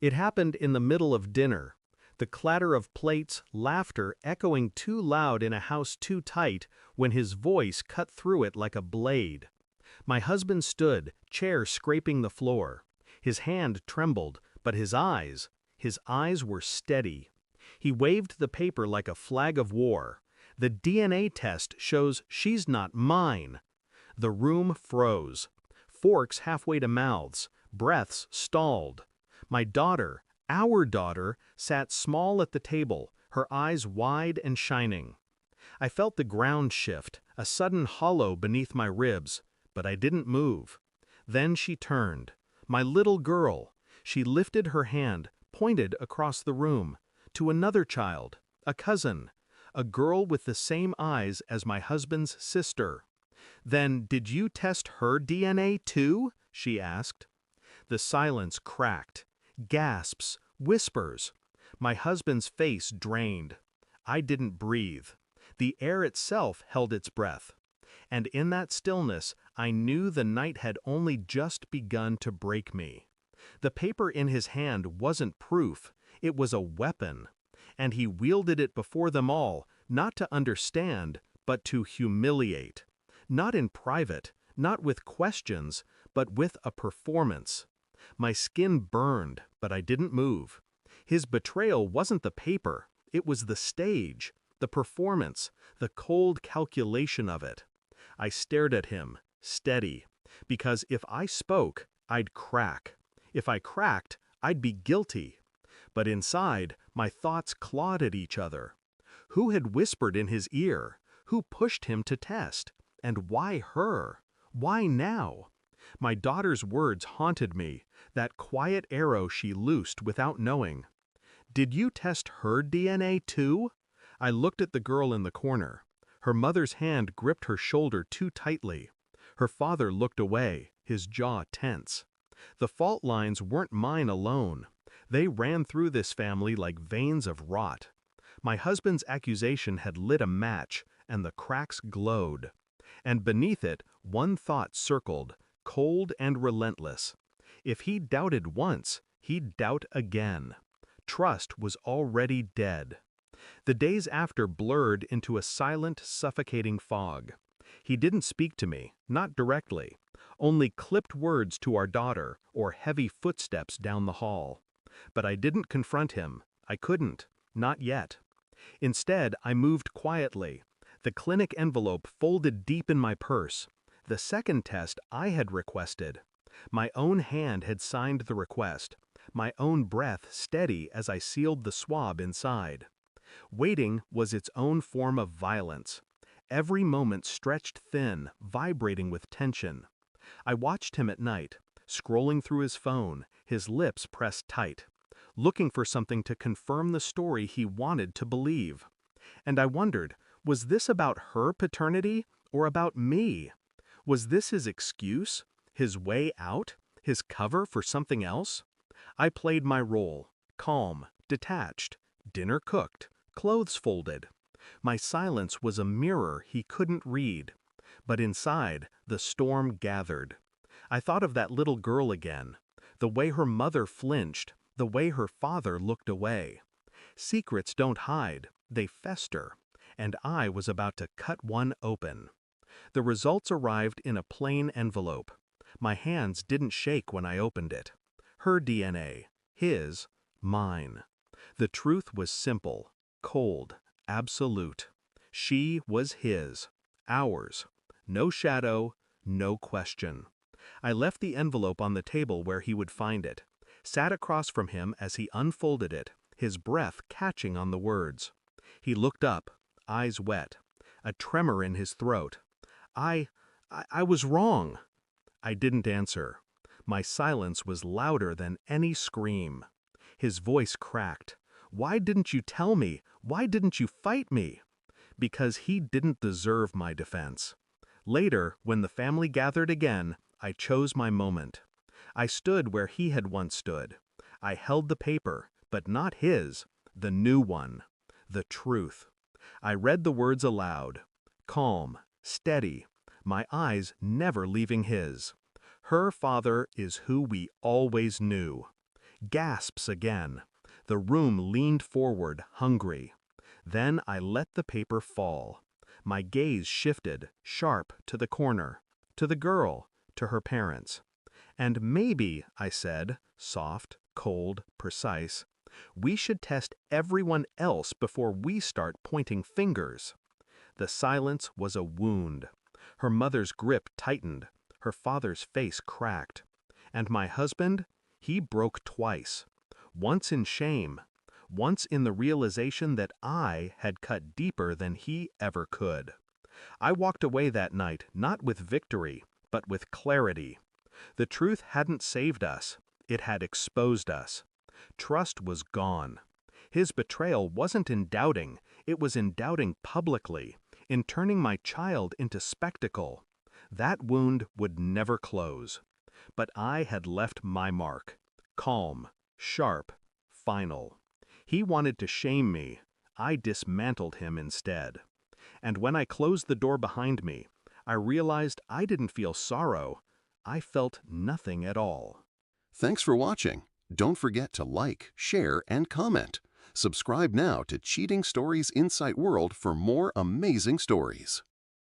It happened in the middle of dinner. The clatter of plates, laughter echoing too loud in a house too tight, when his voice cut through it like a blade. My husband stood, chair scraping the floor. His hand trembled, but his eyes were steady. He waved the paper like a flag of war. The DNA test shows she's not mine. The room froze. Forks halfway to mouths, breaths stalled. My daughter, our daughter, sat small at the table, her eyes wide and shining. I felt the ground shift, a sudden hollow beneath my ribs, but I didn't move. Then she turned. My little girl. She lifted her hand, pointed across the room, to another child, a cousin, a girl with the same eyes as my husband's sister. "Then did you test her DNA too?" she asked. The silence cracked. Gasps, whispers. My husband's face drained. I didn't breathe. The air itself held its breath. And in that stillness, I knew the night had only just begun to break me. The paper in his hand wasn't proof, it was a weapon. And he wielded it before them all, not to understand, but to humiliate. Not in private, not with questions, but with a performance. My skin burned, but I didn't move. His betrayal wasn't the paper, it was the stage, the performance, the cold calculation of it. I stared at him, steady, because if I spoke, I'd crack. If I cracked, I'd be guilty. But inside, my thoughts clawed at each other. Who had whispered in his ear? Who pushed him to test? And why her? Why now? My daughter's words haunted me, that quiet arrow she loosed without knowing. "Did you test her DNA too?" I looked at the girl in the corner. Her mother's hand gripped her shoulder too tightly. Her father looked away, his jaw tense. The fault lines weren't mine alone. They ran through this family like veins of rot. My husband's accusation had lit a match, and the cracks glowed. And beneath it, one thought circled, cold and relentless. If he doubted once, he'd doubt again. Trust was already dead. The days after blurred into a silent, suffocating fog. He didn't speak to me, not directly, only clipped words to our daughter or heavy footsteps down the hall. But I didn't confront him. I couldn't, not yet. Instead, I moved quietly, the clinic envelope folded deep in my purse. The second test I had requested. My own hand had signed the request, my own breath steady as I sealed the swab inside. Waiting was its own form of violence. Every moment stretched thin, vibrating with tension. I watched him at night, scrolling through his phone, his lips pressed tight, looking for something to confirm the story he wanted to believe. And I wondered, was this about her paternity or about me? Was this his excuse, his way out, his cover for something else? I played my role, calm, detached, dinner cooked, clothes folded. My silence was a mirror he couldn't read. But inside, the storm gathered. I thought of that little girl again, the way her mother flinched, the way her father looked away. Secrets don't hide, they fester, and I was about to cut one open. The results arrived in a plain envelope. My hands didn't shake when I opened it. Her DNA, his, mine. The truth was simple, cold, absolute. She was his, ours. No shadow, no question. I left the envelope on the table where he would find it, sat across from him as he unfolded it, his breath catching on the words. He looked up, eyes wet, a tremor in his throat. I was wrong. I didn't answer. My silence was louder than any scream. His voice cracked. Why didn't you tell me? Why didn't you fight me? Because he didn't deserve my defense. Later, when the family gathered again, I chose my moment. I stood where he had once stood. I held the paper, but not his, the new one, the truth. I read the words aloud, calm, steady, my eyes never leaving his. Her father is who we always knew. Gasps again. The room leaned forward, hungry. Then I let the paper fall. My gaze shifted, sharp, to the corner, to the girl, to her parents. And maybe, I said, soft, cold, precise, we should test everyone else before we start pointing fingers. The silence was a wound. Her mother's grip tightened, her father's face cracked. And my husband? He broke twice. Once in shame, once in the realization that I had cut deeper than he ever could. I walked away that night not with victory, but with clarity. The truth hadn't saved us, it had exposed us. Trust was gone. His betrayal wasn't in doubting, it was in doubting publicly, in turning my child into spectacle. That wound would never close. But I had left my mark. Calm, sharp, final. He wanted to shame me. I dismantled him instead. And when I closed the door behind me, I realized I didn't feel sorrow. I felt nothing at all. Thanks for watching. Don't forget to like, share, and comment. Subscribe now to Cheating Stories Insight World for more amazing stories.